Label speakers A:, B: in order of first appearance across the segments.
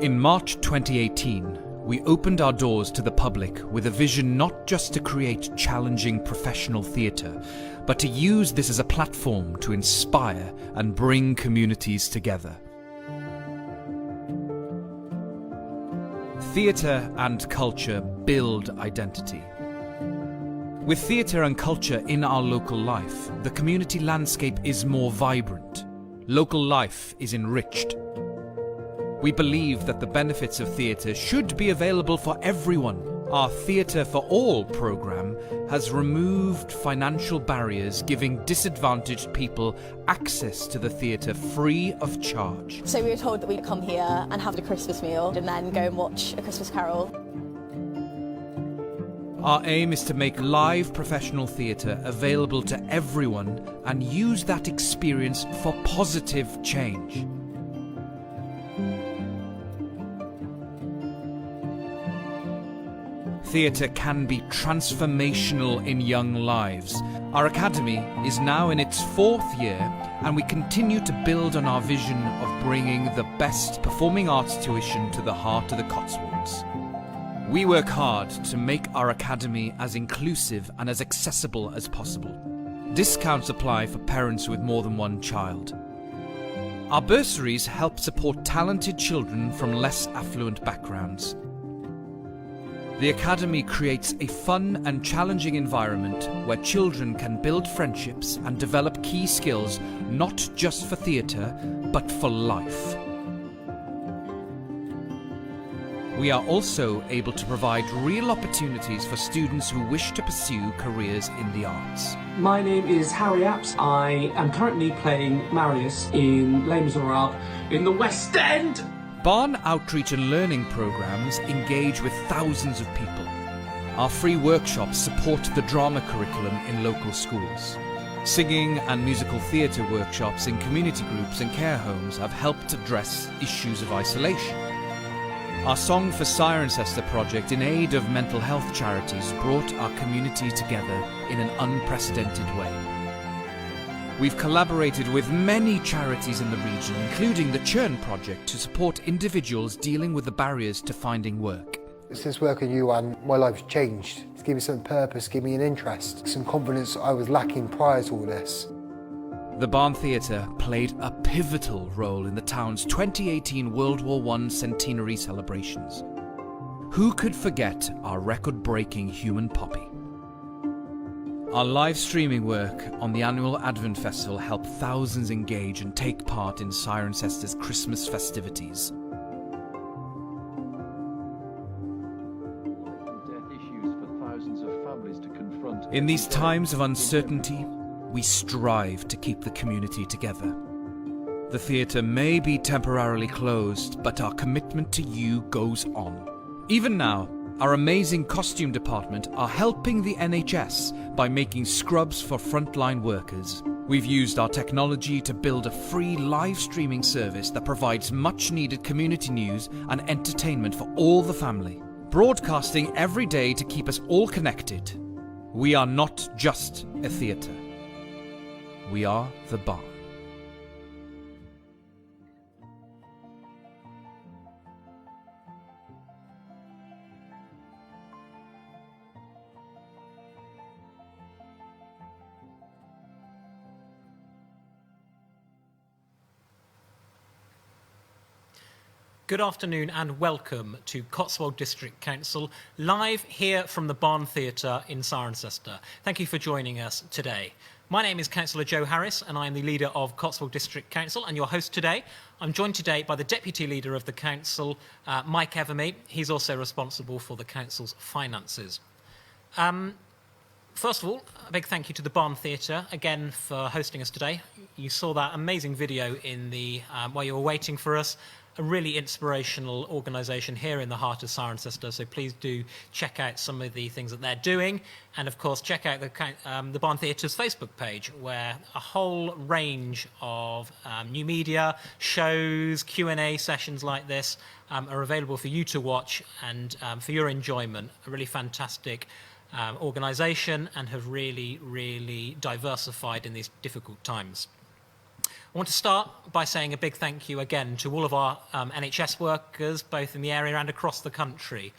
A: In March 2018, we opened our doors to the public with a vision not just to create challenging professional theatre, but to use this as a platform to inspire and bring communities together. Theatre and culture build identity. With theatre and culture in our local life, the community landscape is more vibrant. Local life is enriched. We believe that the benefits of theatre should be available for everyone. Our Theatre for All programme has removed financial barriers, giving disadvantaged people access to the theatre free of charge.
B: So we were told that we'd come here and have a Christmas meal and then go and watch A Christmas Carol.
A: Our aim is to make live professional theatre available to everyone and use that experience for positive change. Theatre can be transformational in young lives. Our academy is now in its 4th year, and we continue to build on our vision of bringing the best performing arts tuition to the heart of the Cotswolds. We work hard to make our academy as inclusive and as accessible as possible. Discounts apply for parents with more than one child. Our bursaries help support talented children from less affluent backgrounds. The Academy creates a fun and challenging environment where children can build friendships and develop key skills not just for theatre, but for life. We are also able to provide real opportunities for students who wish to pursue careers in the arts.
C: My name is Harry Apps. I am currently playing Marius in Les Miserables in the West End.
A: Barn outreach and learning programmes engage with thousands of people. Our free workshops support the drama curriculum in local schools. Singing and musical theatre workshops in community groups and care homes have helped address issues of isolation. Our Song for Cirencester project in aid of mental health charities brought our community together in an unprecedented way. We've collaborated with many charities in the region, including the Churn Project, to support individuals dealing with the barriers to finding work.
D: Since working with you, my life's changed. It's given me some purpose, given me an interest, some confidence I was lacking prior to all this.
A: The Barn Theatre played a pivotal role in the town's 2018 World War I centenary celebrations. Who could forget our record-breaking Human Poppy? Our live streaming work on the annual Advent Festival helped thousands engage and take part in Cirencester's Christmas festivities. In these times of uncertainty, we strive to keep the community together. The theatre may be temporarily closed, but our commitment to you goes on. Even now, our amazing costume department are helping the NHS by making scrubs for frontline workers. We've used our technology to build a free live streaming service that provides much needed community news and entertainment for all the family. Broadcasting every day to keep us all connected. We are not just a theatre. We are the Barn.
E: Good afternoon and welcome to Cotswold District Council, live here from the Barn Theatre in Cirencester. Thank you for joining us today. My name is Councillor Joe Harris and I am the leader of Cotswold District Council and your host today. I'm joined today by the Deputy Leader of the Council, Mike Evemy. He's also responsible for the Council's finances. First of all, a big thank you to the Barn Theatre again for hosting us today. You saw that amazing video in the while you were waiting for us. A really inspirational organisation here in the heart of Cirencester, so please do check out some of the things that they're doing, and of course check out the Barn Theatre's Facebook page, where a whole range of new media, shows, Q&A sessions like this are available for you to watch and for your enjoyment. A really fantastic organisation and have really, really diversified in these difficult times. I want to start by saying a big thank you again to all of our NHS workers, both in the area and across the country.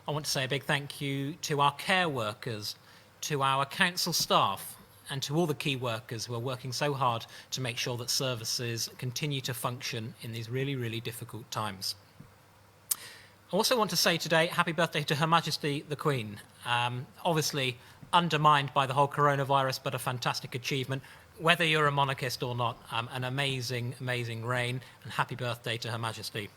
E: I want to say a big thank you to our care workers, to our council staff, and to all the key workers who are working so hard to make sure that services continue to function in these really, really difficult times. I also want to say today, happy birthday to Her Majesty the Queen. Obviously undermined by the whole coronavirus, but a fantastic achievement. Whether you're a monarchist or not, an amazing, amazing reign, and happy birthday to Her Majesty.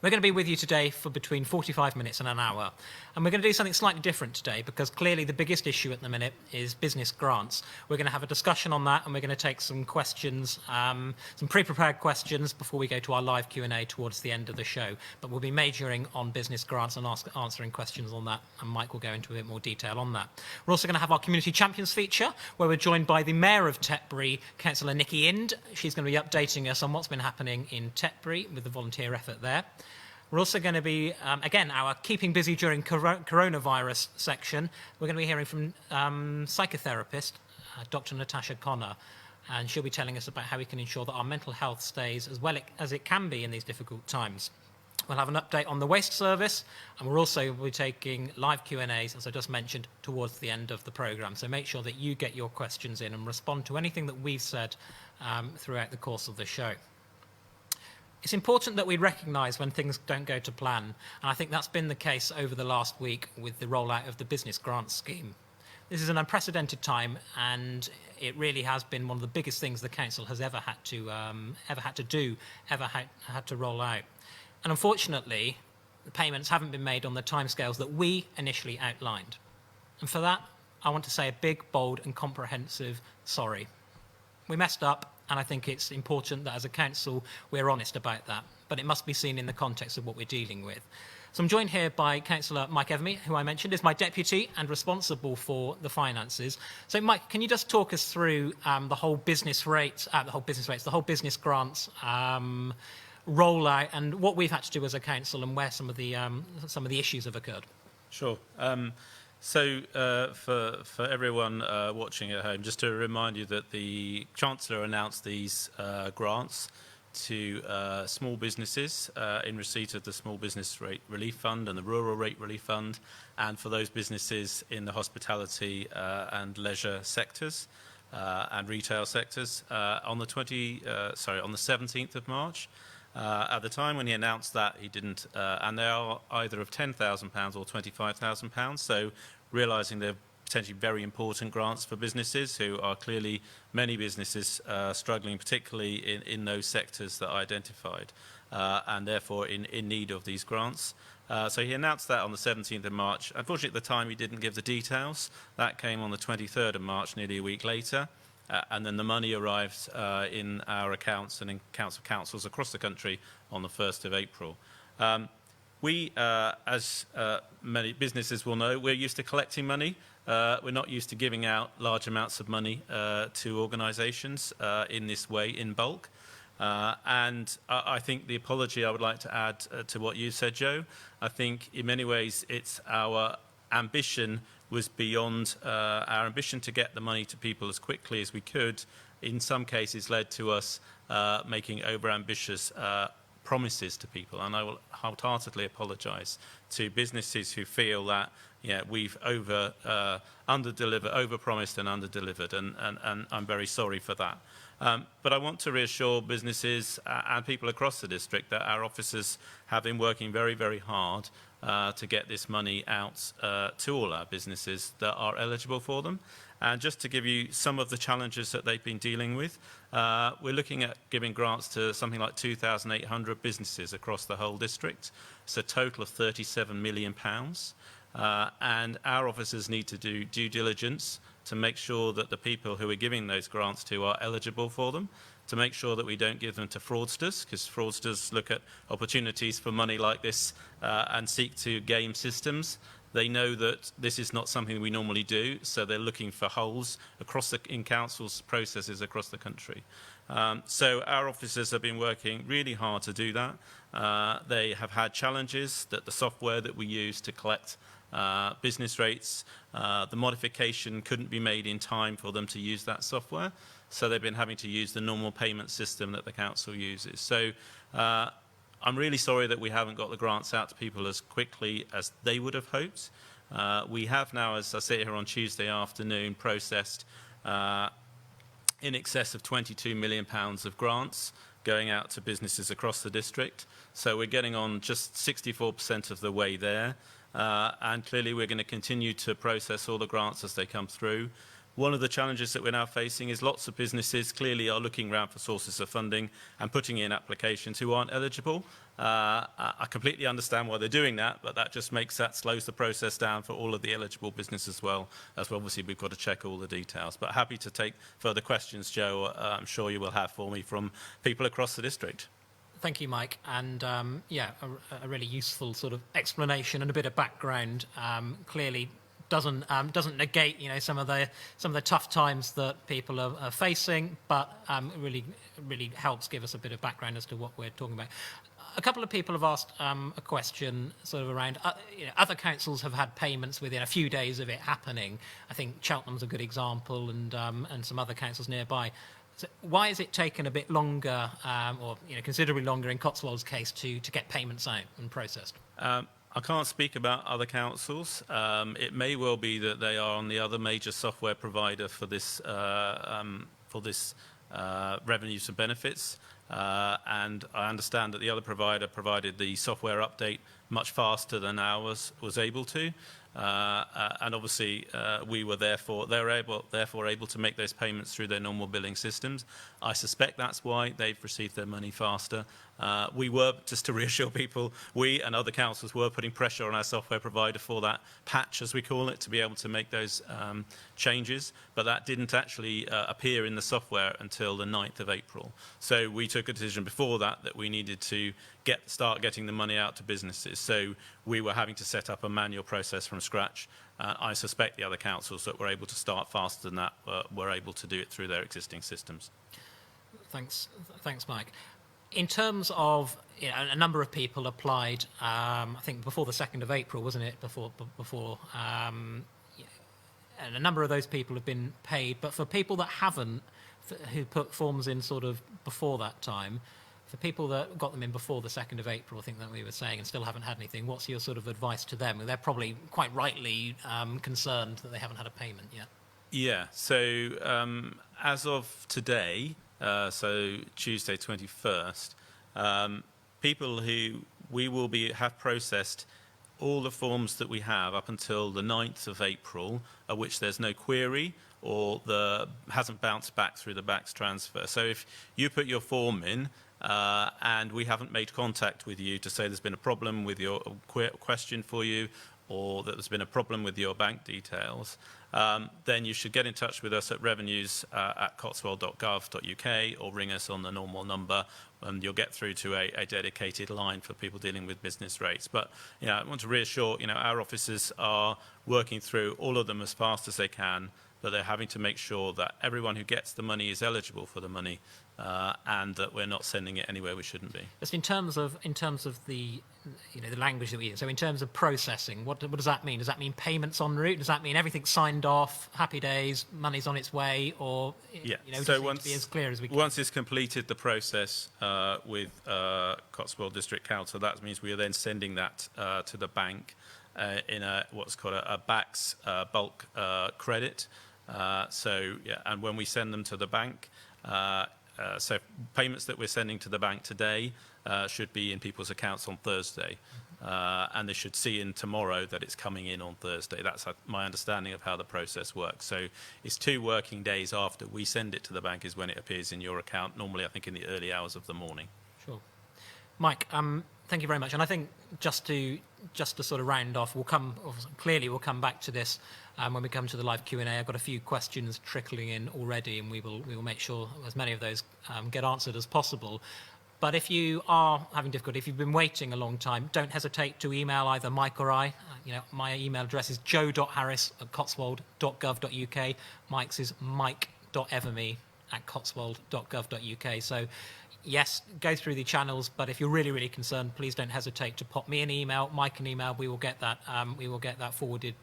E: We're going to be with you today for between 45 minutes and an hour. And we're going to do something slightly different today because clearly the biggest issue at the minute is business grants. We're going to have a discussion on that and we're going to take some questions, some pre-prepared questions before we go to our live Q&A towards the end of the show. But we'll be majoring on business grants and answering questions on that. And Mike will go into a bit more detail on that. We're also going to have our Community Champions feature where we're joined by the Mayor of Tetbury, Councillor Nikki. She's going to be updating us on what's been happening in Tetbury with the volunteer effort there. We're also going to be, again, our Keeping Busy During Coronavirus section. We're going to be hearing from psychotherapist, Dr. Natasha, and she'll be telling us about how we can ensure that our mental health stays as well as it can be in these difficult times. We'll have an update on the waste service, and we're also be taking live Q&As, as I just mentioned, towards the end of the programme. So make sure that you get your questions in and respond to anything that we've said throughout the course of the show. It's important that we recognise when things don't go to plan, and I think that's been the case over the last week with the rollout of the business grants scheme. This is an unprecedented time, and it really has been one of the biggest things the council has ever had to roll out. And unfortunately, the payments haven't been made on the timescales that we initially outlined. And for that, I want to say a big, bold, and comprehensive sorry. We messed up. And I think it's important that as a council, we're honest about that. But it must be seen in the context of what we're dealing with. So I'm joined here by Councillor Mike Evemy, who I mentioned is my deputy and responsible for the finances. So Mike, can you just talk us through the whole business grants rollout and what we've had to do as a council and where some of the issues have occurred?
F: Sure. So for everyone watching at home, just to remind you that the Chancellor announced these grants to small businesses in receipt of the Small Business Rate Relief Fund and the Rural Rate Relief Fund, and for those businesses in the hospitality and leisure sectors and retail sectors on the 17th of March. At the time when he announced that, he didn't, and they are either of £10,000 or £25,000. So, realising they're potentially very important grants for businesses who are clearly many businesses struggling, particularly in those sectors that I identified, and therefore in need of these grants. So he announced that on the 17th of March. Unfortunately, at the time, he didn't give the details. That came on the 23rd of March, nearly a week later. And then the money arrived in our accounts and in accounts of councils across the country on the 1st of April. We, as many businesses will know, we're used to collecting money. We're not used to giving out large amounts of money to organisations in this way, in bulk. And I think the apology I would like to add to what you said, Joe, I think in many ways it's our ambition was beyond our ambition to get the money to people as quickly as we could, in some cases led to us making over-ambitious promises to people. And I will wholeheartedly apologise to businesses who feel that we've under-delivered, over-promised and under-delivered, and I'm very sorry for that. But I want to reassure businesses and people across the district that our officers have been working very, very hard to get this money out to all our businesses that are eligible for them. And just to give you some of the challenges that they've been dealing with, we're looking at giving grants to something like 2,800 businesses across the whole district. It's a total of £37 million. And our officers need to do due diligence to make sure that the people who we're giving those grants to are eligible for them, to make sure that we don't give them to fraudsters, because fraudsters look at opportunities for money like this and seek to game systems. They know that this is not something we normally do, so they're looking for holes in councils' processes across the country. So our officers have been working really hard to do that. They have had challenges that the software that we use to collect business rates. The modification couldn't be made in time for them to use that software, so they've been having to use the normal payment system that the council uses. So I'm really sorry that we haven't got the grants out to people as quickly as they would have hoped. We have now, as I sit here on Tuesday afternoon, processed in excess of £22 million of grants going out to businesses across the district. So we're getting on just 64% of the way there. And clearly we're going to continue to process all the grants as they come through. One of the challenges that we're now facing is lots of businesses clearly are looking around for sources of funding and putting in applications who aren't eligible. I completely understand why they're doing that, but that just slows the process down for all of the eligible businesses as well. Obviously, we've got to check all the details. But happy to take further questions, Joe, I'm sure you will have for me from people across the district.
E: Thank you, Mike. And yeah, a really useful sort of explanation and a bit of background. Clearly doesn't negate, you know, some of the tough times that people are facing, but really helps give us a bit of background as to what we're talking about. A couple of people have asked a question sort of around, you know, other councils have had payments within a few days of it happening. I think Cheltenham's a good example, and some other councils nearby. So why has it taken a bit longer, or you know, considerably longer in Cotswold's case to get payments out and processed?
F: I can't speak about other councils. It may well be that they are on the other major software provider for this revenues and benefits. And I understand that the other provider provided the software update much faster than ours was able to. And obviously, we were therefore able to make those payments through their normal billing systems. I suspect that's why they've received their money faster. We were, just to reassure people, we and other councils were putting pressure on our software provider for that patch, as we call it, to be able to make those changes, but that didn't actually appear in the software until the 9th of April. So we took a decision before that we needed to start getting the money out to businesses. So we were having to set up a manual process from scratch. I suspect the other councils that were able to start faster than that were able to do it through their existing systems. Thanks,
E: Mike. In terms of, you know, a number of people applied, I think before the 2nd of April, wasn't it? And a number of those people have been paid. But for people that haven't, who put forms in sort of before that time, for people that got them in before the 2nd of April, I think that we were saying, and still haven't had anything, what's your sort of advice to them? They're probably quite rightly concerned that they haven't had a payment yet.
F: Yeah, so as of today, so Tuesday 21st, people who we will have processed all the forms that we have up until the 9th of April, of which there's no query or hasn't bounced back through the BACS transfer. So if you put your form in and we haven't made contact with you to say there's been a problem with your question for you, or that there's been a problem with your bank details, then you should get in touch with us at revenues at cotswold.gov.uk or ring us on the normal number, and you'll get through to a dedicated line for people dealing with business rates. But you know, I want to reassure, you know, our officers are working through all of them as fast as they can, but they're having to make sure that everyone who gets the money is eligible for the money, and that we're not sending it anywhere we shouldn't be.
E: Just in terms of the, you know, the language that we use. So in terms of processing, what does that mean? Does that mean payments en route? Does that mean everything's signed off, happy days, money's on its way, or
F: yeah?
E: You know,
F: so
E: to be as clear as we can.
F: Once it's completed the process with Cotswold District Council, that means we are then sending that to the bank in what's called a BACS bulk credit. So yeah, and when we send them to the bank, so payments that we're sending to the bank today should be in people's accounts on Thursday, and they should see in tomorrow that it's coming in on Thursday. That's my understanding of how the process works. So it's 2 working days after we send it to the bank is when it appears in your account, normally I think in the early hours of the morning.
E: Sure. Mike, thank you very much. And I think just to sort of round off, we'll come back to this when we come to the live Q&A. I've got a few questions trickling in already, and we will make sure as many of those get answered as possible. But if you are having difficulty, if you've been waiting a long time, don't hesitate to email either Mike or I. You know, my email address is joe.harris@cotswold.gov.uk. Mike's is mike.evemy@cotswold.gov.uk. So yes, go through the channels, but if you're really, really concerned, please don't hesitate to pop me an email, Mike an email. We will get that forwarded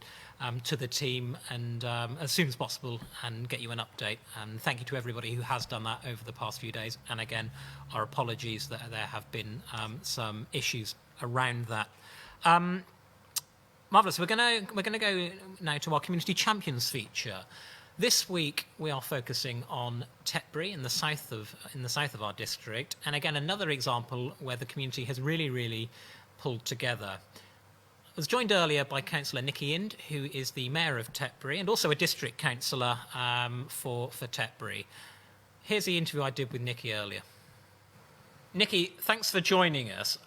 E: to the team and as soon as possible and get you an update. And thank you to everybody who has done that over the past few days. And again, our apologies that there have been some issues around that. Marvellous. We're going to go now to our Community Champions feature. This week we are focusing on Tetbury in the south of our district, and again another example where the community has really pulled together. I was joined earlier by Councillor Nikki, who is the Mayor of Tetbury and also a District Councillor for Tetbury. Here's the interview I did with Nikki earlier. Nikki, thanks for joining us.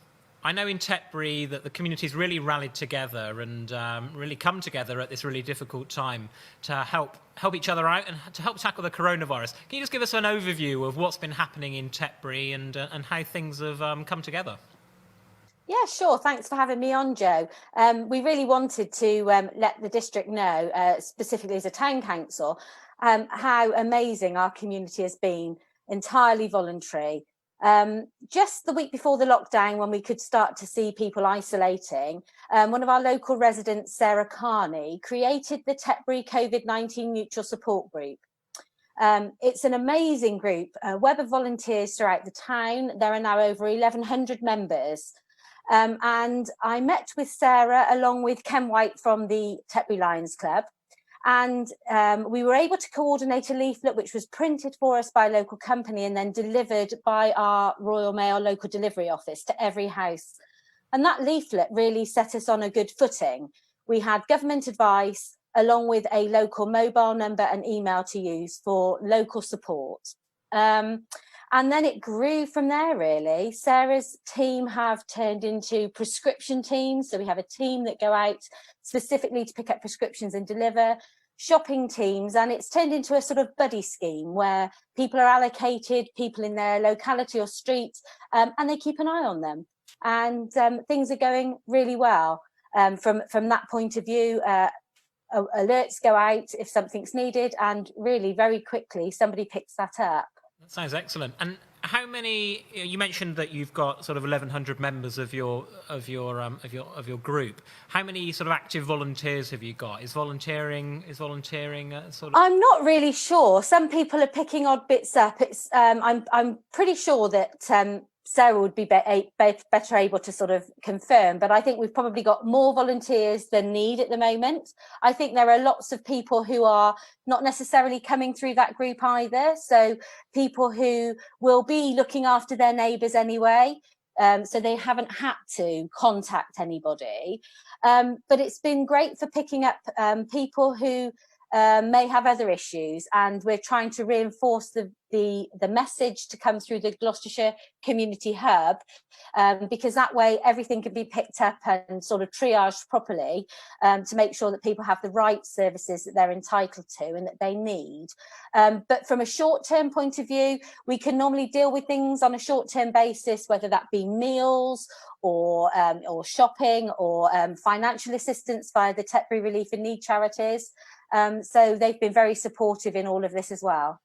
E: I know in Tetbury that the community's really rallied together and really come together at this really difficult time to help each other out and to help tackle the coronavirus. Can you just give us an overview of what's been happening in Tetbury and how things have come together?
G: Yeah, sure. Thanks for having me on, Joe. We really wanted to let the district know, specifically as a town council, how amazing our community has been, entirely voluntary. Just the week before the lockdown, when we could start to see people isolating, one of our local residents, Sarah Carney, created the Tetbury COVID-19 Mutual Support Group. It's an amazing group, a web of volunteers throughout the town. There are now over 1,100 members. And I met with Sarah along with Ken White from the Tetbury Lions Club. And we were able to coordinate a leaflet which was printed for us by a local company and then delivered by our Royal Mail local delivery office to every house. And that leaflet really set us on a good footing. We had government advice along with a local mobile number and email to use for local support. And then it grew from there, really. Sarah's team have turned into prescription teams. So we have a team that go out specifically to pick up prescriptions and deliver, shopping teams, and it's turned into a sort of buddy scheme where people are allocated, people in their locality or street, and they keep an eye on them. And things are going really well. From that point of view, alerts go out if something's needed, and really very quickly somebody picks that up.
E: That sounds excellent. And how many? You mentioned that you've got sort of 1,100 members of your group. How many sort of active volunteers have you got? Is volunteering sort of?
G: I'm not really sure. Some people are picking odd bits up. It's I'm pretty sure that Sarah would be better able to sort of confirm, but I think we've probably got more volunteers than need at the moment. I think there are lots of people who are not necessarily coming through that group either. So people who will be looking after their neighbours anyway, so they haven't had to contact anybody. But it's been great for picking up people who may have other issues, and we're trying to reinforce the message to come through the Gloucestershire Community Hub, because that way everything can be picked up and sort of triaged properly, to make sure that people have the right services that they're entitled to and that they need. But from a short-term point of view, we can normally deal with things on a short-term basis, whether that be meals or shopping or financial assistance via the Tetbury Relief and Need charities. So they've been very supportive in all of this as well.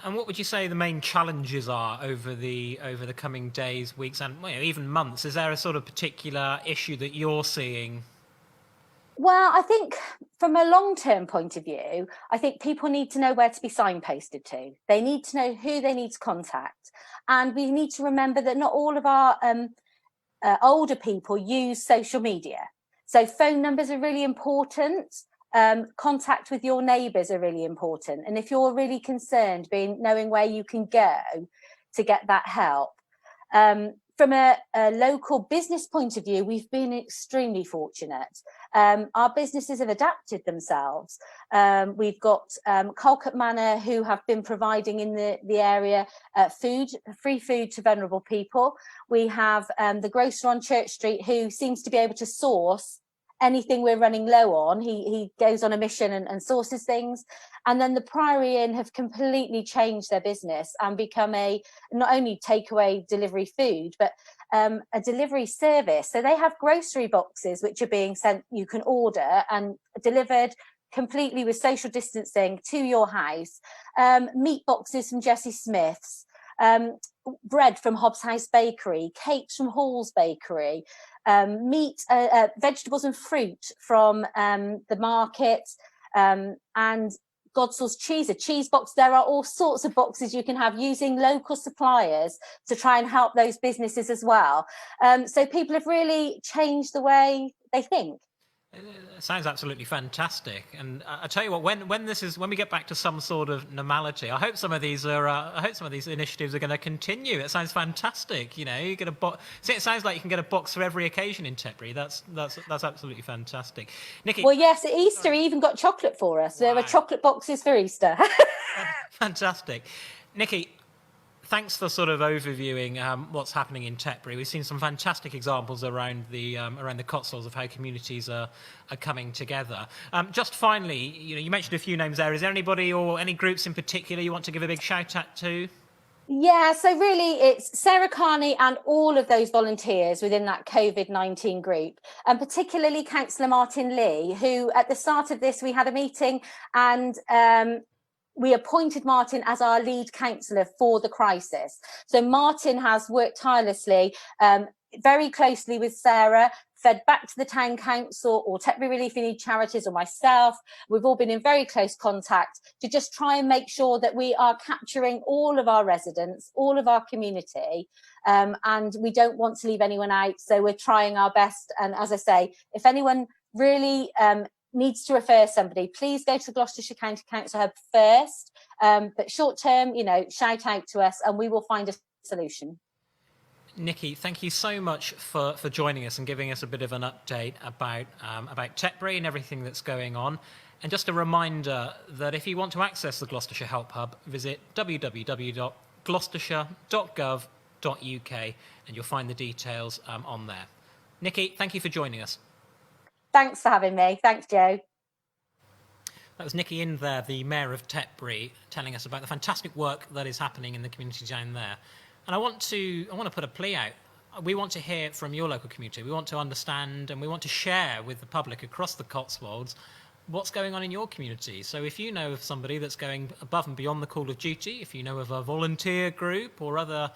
E: And what would you say the main challenges are over the coming days, weeks, and even months? Is there a sort of particular issue that you're seeing?
G: Well, I think from a long-term point of view, I think people need to know where to be signposted to. They need to know who they need to contact. And we need to remember that not all of our older people use social media. So phone numbers are really important. Contact with your neighbours are really important, and if you're really concerned, knowing where you can go to get that help. From a local business point of view, we've been extremely fortunate. Our businesses have adapted themselves. We've got Colcott Manor, who have been providing in the area free food to vulnerable people. We have the grocer on Church Street, who seems to be able to source anything we're running low on. He goes on a mission and sources things. And then the Priory Inn have completely changed their business and become a not only takeaway delivery food, but a delivery service. So they have grocery boxes which are being sent, you can order and delivered completely with social distancing to your house. Meat boxes from Jessie Smith's. bread from Hobbs House Bakery, cakes from Hall's Bakery, meat, vegetables and fruit from the market, and Cotswold's cheese, a cheese box. There are all sorts of boxes you can have using local suppliers to try and help those businesses as well. So people have really changed the way they think.
E: It sounds absolutely fantastic, and I tell you what, when we get back to some sort of normality, I hope some of these initiatives are going to continue. It sounds fantastic. You know, you get a box. See, it sounds like you can get a box for every occasion in Tetbury. That's absolutely fantastic. Nikki.
G: Well, yes, at Easter he even got chocolate for us. Wow. There were chocolate boxes for Easter.
E: Fantastic, Nikki. Thanks for sort of overviewing what's happening in Tetbury. We've seen some fantastic examples around the Cotswolds of how communities are coming together. Just finally, you mentioned a few names there. Is there anybody or any groups in particular you want to give a big shout out to?
G: Yeah, so really it's Sarah Carney and all of those volunteers within that COVID-19 group, and particularly Councillor Martin Lee, who at the start of this, we had a meeting and we appointed Martin as our lead councillor for the crisis. So Martin has worked tirelessly, very closely with Sarah, fed back to the town council or Tetbury Relief in Need charities or myself. We've all been in very close contact to just try and make sure that we are capturing all of our residents, all of our community, and we don't want to leave anyone out. So we're trying our best. And as I say, if anyone really needs to refer somebody, please go to the Gloucestershire County Council Hub first. But short term, shout out to us and we will find a solution.
E: Nikki, thank you so much for joining us and giving us a bit of an update about Tetbury and everything that's going on. And just a reminder that if you want to access the Gloucestershire Help Hub, visit www.gloucestershire.gov.uk and you'll find the details on there. Nikki, thank you for joining us.
G: Thanks for having me. Thanks, Joe.
E: That was Nikki in there, the Mayor of Tetbury, telling us about the fantastic work that is happening in the community down there. And I want to put a plea out. We want to hear from your local community. We want to understand and we want to share with the public across the Cotswolds what's going on in your community. So if you know of somebody that's going above and beyond the call of duty, if you know of a volunteer group or other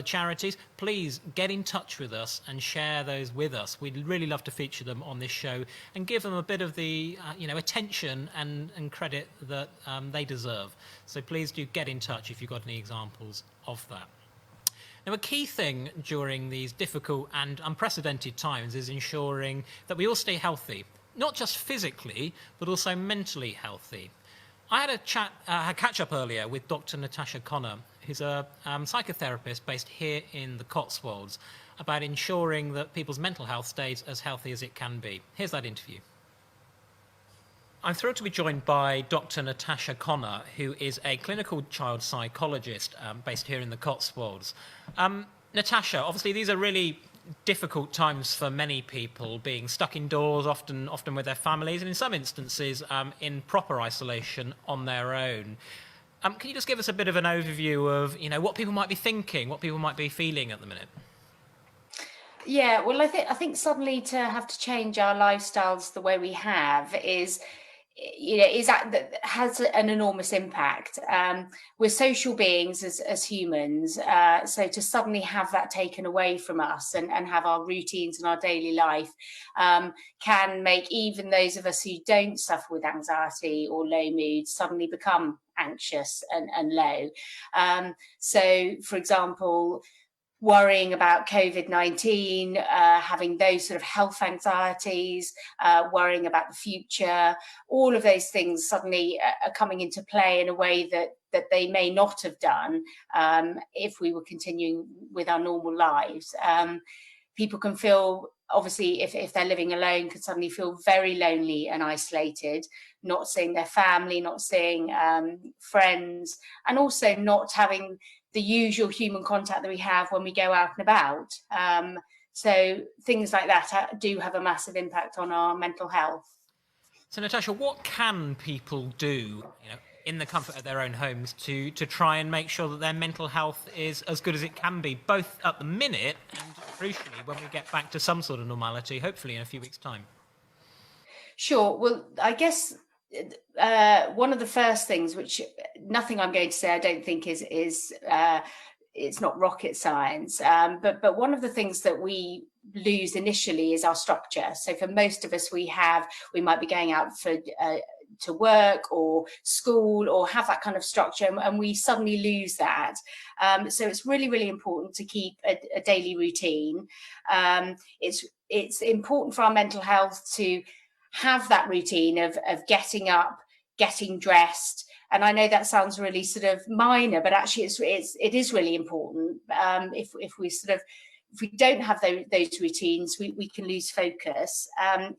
E: charities, please get in touch with us and share those with us. We'd really love to feature them on this show and give them a bit of the attention and credit that they deserve. So please do get in touch if you've got any examples of that. Now, a key thing during these difficult and unprecedented times is ensuring that we all stay healthy, not just physically, but also mentally healthy. I had a catch-up earlier with Dr. Natasha Connor, who's a psychotherapist based here in the Cotswolds, about ensuring that people's mental health stays as healthy as it can be. Here's that interview. I'm thrilled to be joined by Dr. Natasha Connor, who is a clinical child psychologist based here in the Cotswolds. Natasha, obviously these are really difficult times for many people, being stuck indoors, often with their families, and in some instances in proper isolation on their own. Can you just give us a bit of an overview of what people might be thinking, what people might be feeling at the minute?
H: Yeah, well, I think suddenly to have to change our lifestyles the way we have that has an enormous impact. We're social beings as humans, so to suddenly have that taken away from us and have our routines and our daily life can make even those of us who don't suffer with anxiety or low mood suddenly become anxious and low. So, for example, worrying about COVID-19, having those sort of health anxieties, worrying about the future, all of those things suddenly are coming into play in a way that they may not have done if we were continuing with our normal lives. People can feel, obviously, if they're living alone, can suddenly feel very lonely and isolated, not seeing their family, not seeing friends, and also not having the usual human contact that we have when we go out and about. So things like that do have a massive impact on our mental health.
E: So Natasha, what can people do in the comfort of their own homes to try and make sure that their mental health is as good as it can be, both at the minute and crucially when we get back to some sort of normality, hopefully in a few weeks' time?
H: Sure. Well, I guess one of the first things, which nothing I'm going to say I don't think is it's not rocket science, but one of the things that we lose initially is our structure. So for most of us, we might be going out for to work or school or have that kind of structure, and we suddenly lose that. So it's really, really important to keep a daily routine. It's important for our mental health to have that routine of getting up, getting dressed. And I know that sounds really sort of minor, but actually it is really important. If we don't have those routines, we can lose focus.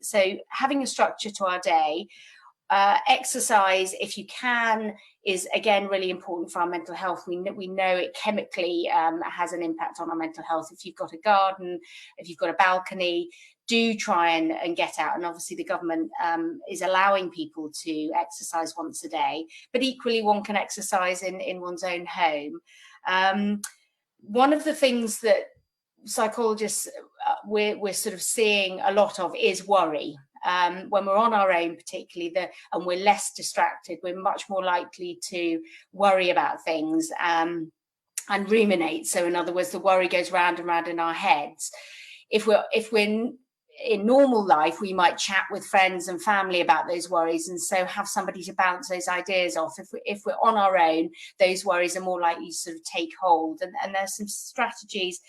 H: So having a structure to our day, exercise, if you can, is again really important for our mental health. We know it chemically has an impact on our mental health. If you've got a garden, if you've got a balcony, do try and get out. And obviously the government is allowing people to exercise once a day, but equally one can exercise in one's own home. One of the things that psychologists we're sort of seeing a lot of is worry. When we're on our own, particularly, and we're less distracted, we're much more likely to worry about things and ruminate. So in other words, the worry goes round and round in our heads. If we're in normal life, we might chat with friends and family about those worries, and so have somebody to bounce those ideas off. If we're on our own, those worries are more likely to sort of take hold. And there's some strategies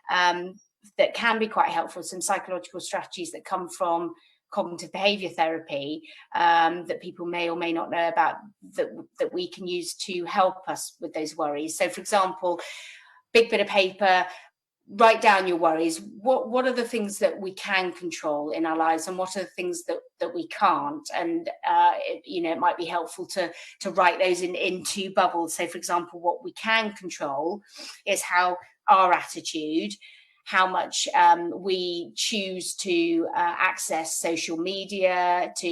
H: that can be quite helpful, some psychological strategies that come from cognitive behavior therapy that people may or may not know about, that we can use to help us with those worries. So for example, big bit of paper, write down your worries. What are the things that we can control in our lives, and what are the things that we can't? And it might be helpful to write those in two bubbles. So for example, what we can control is how our attitude, how much we choose to access social media, to